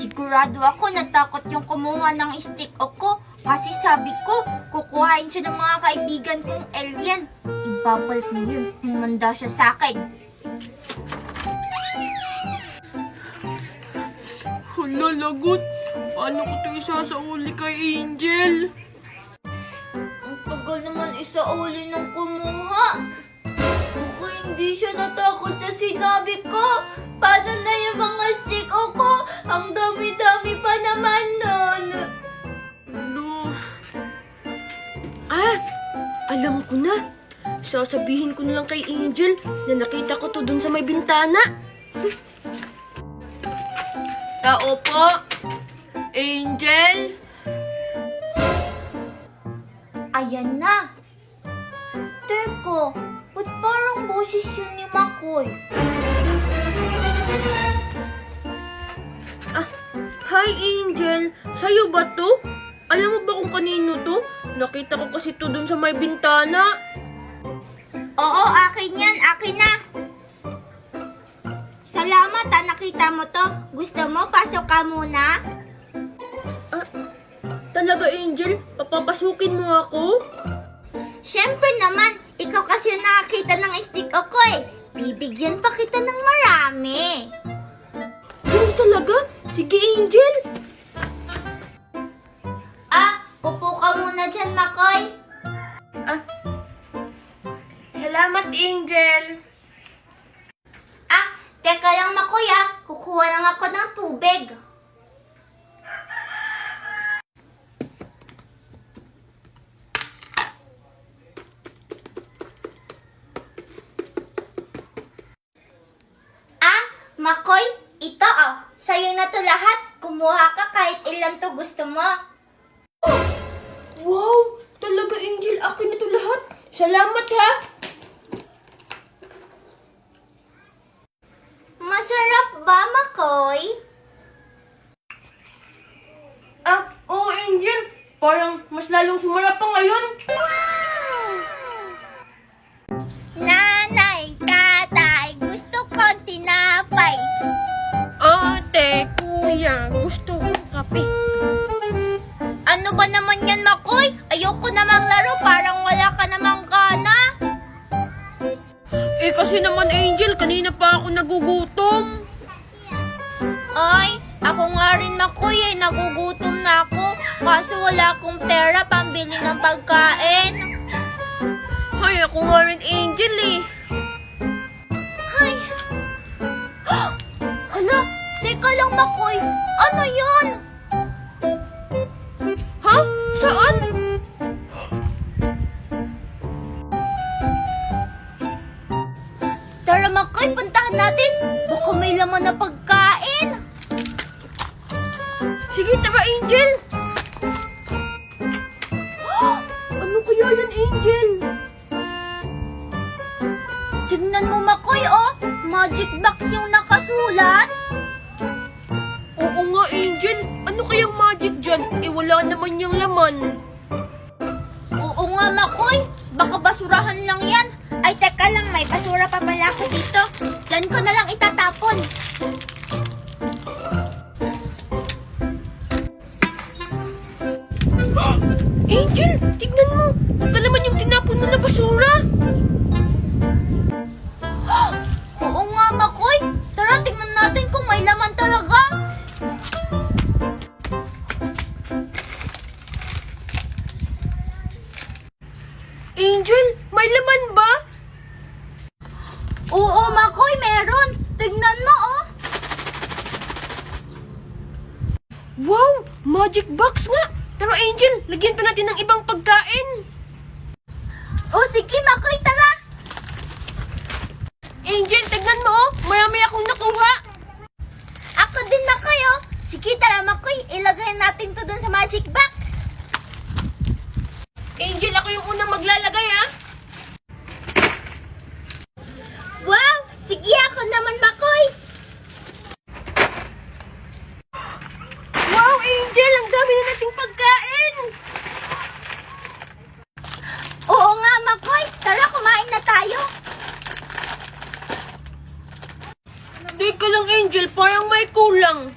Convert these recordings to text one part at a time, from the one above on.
Sigurado ako natakot yung kumuha ng stick ako. Kasi sabi ko, kukuhain siya ng mga kaibigan kong alien. Ibabalik mo yun, humanda siya sa akin. Hala, lagot. Paano ko ito isasauli kay Angel? Ang tagal naman isauli ng kumuha. Baka hindi siya natakot sa sinabi ko. Paano na yung mga stick ko? Ang dami-dami pa naman nun. Ano? Alam ko na. Sasabihin ko na lang kay Angel na nakita ko to dun sa may bintana. Tao po. Angel? Ayan na. Teko, ba't parang boses yun ni Makoy? Hi Angel, sa'yo ba to? Alam mo ba kung kanino to? Nakita ko kasi to dun sa may bintana. Oo, akin yan. Akin na. Salamat nakita mo to. Gusto mo, pasok ka muna? Talaga Angel? Papapasukin mo ako? Siyempre naman, ikaw kasi yung nakakita ng stick ko eh. Bibigyan pa kita ng marami. Ganun talaga? Sige Angel. Upo ka muna dyan, Makoy. Salamat Angel. Teka lang, Makoy kukuha lang ako ng tubig. Makoy, ito sa'yo na to lahat. Kumuha ka kahit ilan to gusto mo. Wow! Talaga Angel, akin na to lahat. Salamat ha. Masarap ba, Makoy? Oo Angel. Parang mas lalong sumarap pa ngayon. Nanay, tatay, gusto kong tinapay. Ate, kuya, gusto kong kape. Ano ba naman yan, Makoy? Ayoko namang laro, parang wala ka namang gana. Kasi naman Angel, kanina pa ako nagugutom. Ay, ako nga rin, Makoy nagugutom na ako. Kaso wala akong pera pambili ng pagkain. Ay, ako nga rin Angel Ay. Hala, teka lang, Makoy. Ano yun? Ha? Saan? Tara, Makoy, puntahan natin. Baka may laman na pagkain. Sige, tara Angel. Ano kaya yan Angel? Tignan mo, Makoy, magic box yung nakasulat. Oo nga Angel, ano kayang magic dyan? Wala naman yung laman. Oo nga, Makoy. Baka basurahan lang yan. Ay, teka lang, may basura pa pala ako dito. Diyan ko na lang itatapon. Angel, tignan mo. Ito naman yung tinapon mo na basura. Oo nga, Makoy. Tara, tingnan natin kung may laman talaga. Angel, may laman ba? Oo, Makoy, meron. Tignan mo, Wow, magic box nga. Tara Angel, lagyan pa natin ng ibang pagkain. Sige, Makoy, tara. Angel, tignan mo marami akong nakuha. Ako din, Makoy, Sige, tara, Makoy. Ilagay natin to dun sa magic box. Angel, ako yung unang maglalagay ha. Wow, sige, ako naman, Makoy. Wow, Angel, ang dami na nating pagkain. Oo nga, Makoy. Tara, kumain na tayo. Teka lang, Angel, parang may kulang.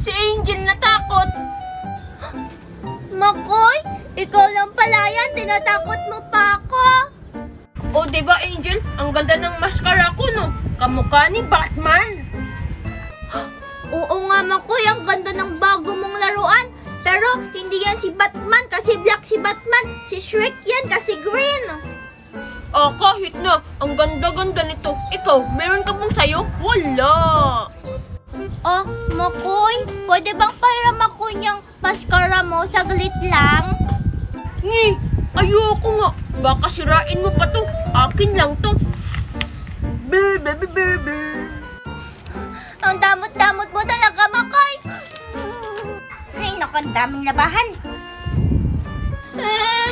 Si Angel natakot. Makoy, ikaw lang pala yan. Tinatakot mo pa ako. O, diba Angel? Ang ganda ng mascara ko, no? Kamukha ni Batman. Oo nga, Makoy. Ang ganda ng bago mong laruan. Pero hindi yan si Batman kasi black si Batman. Si Shrek yan kasi green. Ah, kahit na. Ang ganda-ganda nito. Ikaw, meron ka bang sayo? Wala. Oh, Makoy, pwede bang pahiram ako niyang mascara mo? Saglit lang. Ngi, ayoko nga. Baka sirain mo pa to. Akin lang to. Be. Ang damot-damot mo talaga, Makoy. Ay, naku, ang daming labahan.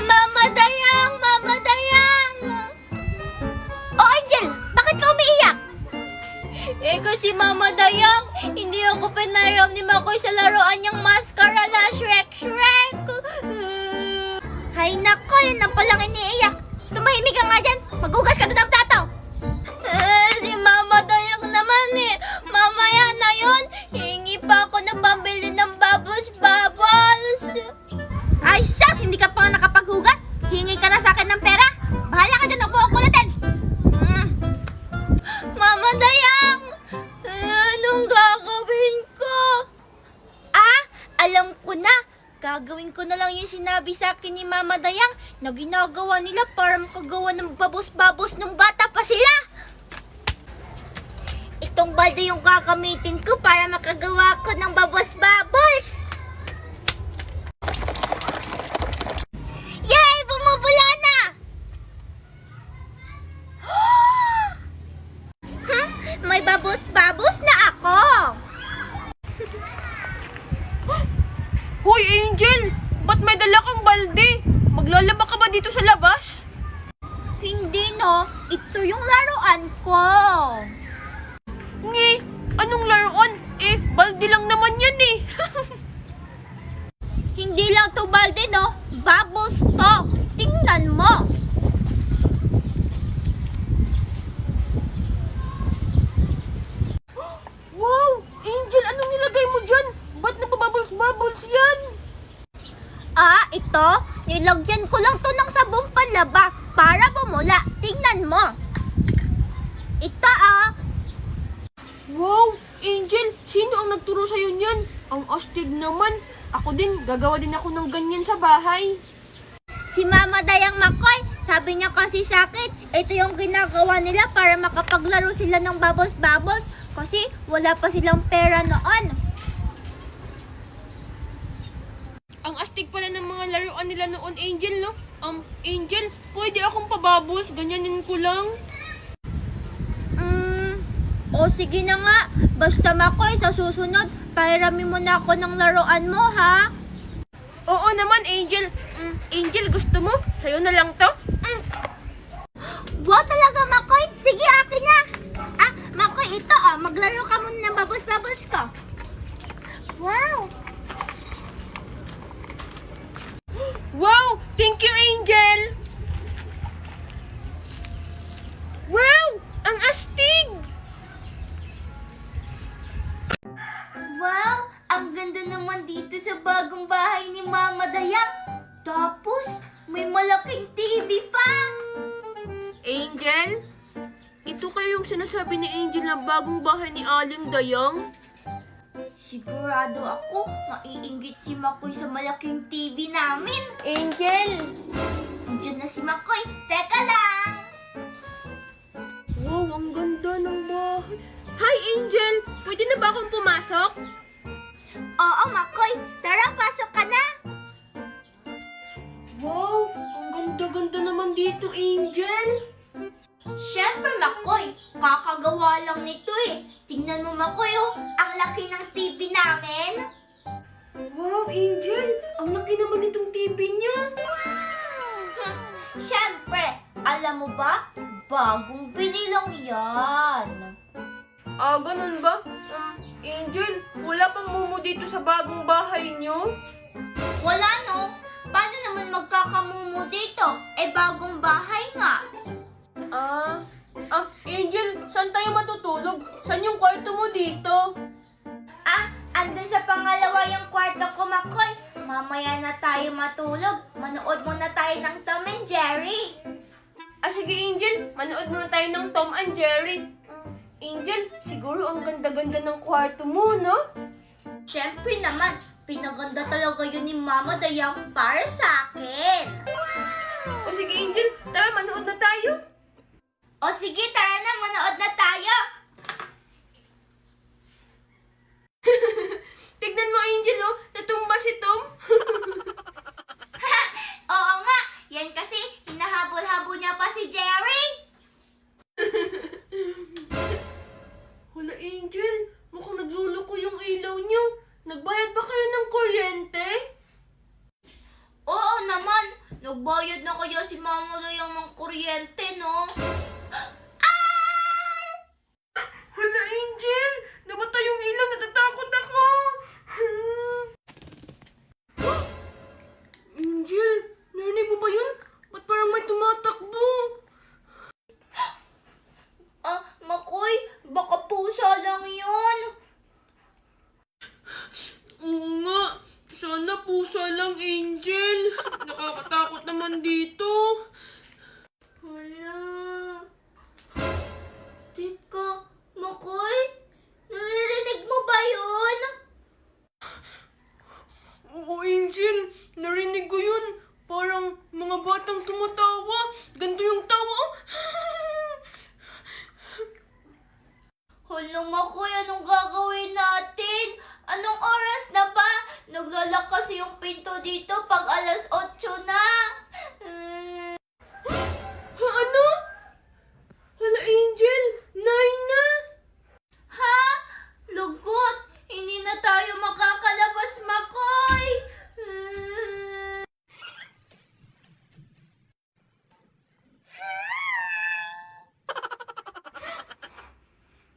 Mama Dayang! Mama Dayang! Oh, Angel! Bakit ka umiiyak? Kasi Mama Dayang, hindi ako pinahiram ni Makoy sa laruan niyang mascara na Shrek. Hay nako, yan na palang iniiyak. Tumahimik ka nga dyan. Magugas ka doon ng plato. Si Mama Dayang naman eh. Mamaya na yun. Hingi pa ako ng pambili ng bubbles. Ay, sas! Hindi ka pa nakapaghugas. Hingi ka na sa akin ng pera. Bahala ka dyan. Huwag mo ako kulitin. Mama Dayang! Anong gagawin ko? Alam ko na. Gagawin ko na lang yung sinabi sa akin ni Mama Dayang na ginagawa nila para makagawa ng babos-babos nung bata pa sila. Itong balde yung kakamitin ko para makagawa ko ng babos-babos. Yay! Bumubula na! May babos-babos na ako! Hoy, Angel! Ba't may dala kang balde? Maglalaba ka ba dito sa labas? Hindi no, ito yung laruan ko. Ngi, anong laruan? Balde lang naman yan eh. Hindi lang to balde no, bubbles to. Tingnan mo. Wow! Angel, anong nilagay mo dyan? Ba't napabubbles-bubbles yan? Ito, nilagyan ko lang to ng sabong panlaba para bumula. Tingnan mo. Ito Wow! Angel, sino ang nagturo sa'yo niyan? Ang astig naman. Ako din, gagawa din ako ng ganyan sa bahay. Si Mama Dayang Makoy, sabi niya kasi sa akin, ito yung ginagawa nila para makapaglaro sila ng bubbles-bubbles kasi wala pa silang pera noon. Ang astig pala ng mga laruan nila noon, Angel, no? Angel, pwede akong pabubbles, ganyanin ko lang. O sige na nga, basta Makoy, sa susunod, pahiramin mo na ako ng laruan mo, ha? Oo naman, Angel. Angel, gusto mo? Sa'yo na lang to? Wow talaga, Makoy! Sige, akin na! Makoy, ito maglaro ka muna ng bubbles-bubbles ko. Wow! Wow! Thank you, Angel! Wow! Ang astig! Wow! Ang ganda naman dito sa bagong bahay ni Mama Dayang. Tapos, may malaking TV pa. Angel? Ito kayo yung sinasabi ni Angel na bagong bahay ni Aling Dayang? Sigurado ako, maiinggit si Makoy sa malaking TV namin. Angel! Andiyan na si Makoy. Teka lang! Wow, ang ganda ng bahay. Hi, Angel! Pwede na ba akong pumasok? Oo, Makoy. Tara, pasok ka na. Wow, ang ganda-ganda naman dito, Angel. Siyempre, Makoy. Kakagawa lang nito eh. Tingnan mo, Makoy, ang laki ng TV namin. Wow, Angel! Ang laki naman itong TV niya. Siyempre, alam mo ba? Bagong binilang yan. Ganun ba? Angel, wala pang mumu dito sa bagong bahay niyo? Wala no. Paano naman magkakamumu dito? Bagong bahay nga. Angel, saan tayo matutulog? Saan yung kwarto mo dito? Andun sa pangalawang pa yung kwarto ko, Makoy. Mamaya na tayo matulog. Manood muna tayo ng Tom and Jerry. Ah, sige Angel, manood muna tayo ng Tom and Jerry. Angel, siguro ang ganda-ganda ng kwarto mo, no? Siyempre naman, pinaganda talaga yun ni Mama Dayang para sa akin. O sige Angel, tara manood na tayo. O sige, tara na, manood na tayo. Tignan mo Angel, oh, natumba si Tom. Oo nga, yan kasi hinahabol-habol niya pa si Jerry. Wala Angel, mukhang nagluloko yung ilaw niyo. Nagbayad ba kayo ng kuryente? Oo naman, nagbayad na kaya si Mama Dayang ng kuryente, no? Hala Angel, namatay yung ilaw, natatakot ako. Angel, narinig mo ba yun? Ba't parang may tumatakbo? Makoy, baka pusa lang yun. Oo nga, sana pusa lang Angel. Nakakatakot naman dito. Hala. Tika, Makoy, naririnig mo ba yun? Oo Angel, narinig ko yun. Parang mga batang tumatawa. Ganito yung tawa. Hala, Makoy, anong gagawin natin? Anong oras na ba? Naglalakas yung pinto dito pag 8:00 na. Ha, ano? Hala Angel, 9 na. Ha? Lugot! Hindi na tayo makakalabas, Makoy!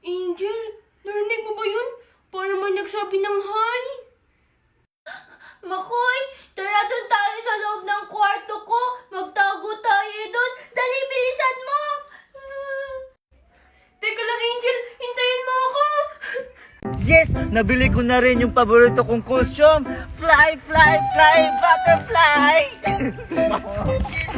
Angel, narinig mo ba yun? Parang may nagsabi ng hi. Makoy, tara doon tayo sa loob ng kwarto ko. Magtago tayo doon. Dali, bilisan mo! Teka lang Angel, hintayin mo ako. Yes! Nabili ko na rin yung paborito kong costume. Fly, fly, fly, butterfly!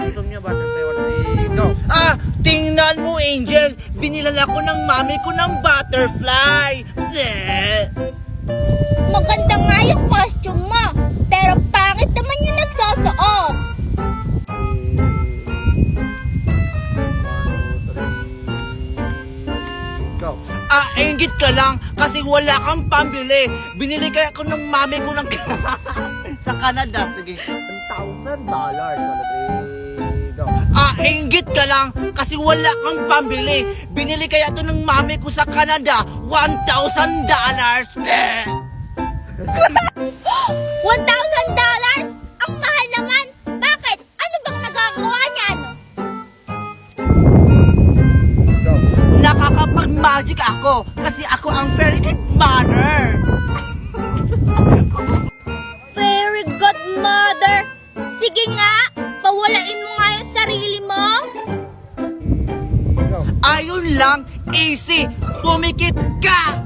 Gusto niya butterfly, go! Ah! Tingnan mo, Angel! Binilan ako ng mami ko ng butterfly! Maganda nga yung costume mo, pero pangit naman yung nagsusuot. Go! Ah, inggit ka lang kasi wala kang pambili. Binili kaya ako ng mami ko ng sa Canada. Sige. $1,000. Go. Ah, inggit ka lang kasi wala kang pambili. Binili kaya to ng mami ko sa Canada. $1,000. $1,000? Ang mahal naman! Bakit? Ano bang nagagawa niyan? Nakakapag-magic ako kasi ako ang very good mother. Very good mother! Sige nga, pawalain mo nga yung sarili mo. Ayun lang, easy, pumikit ka!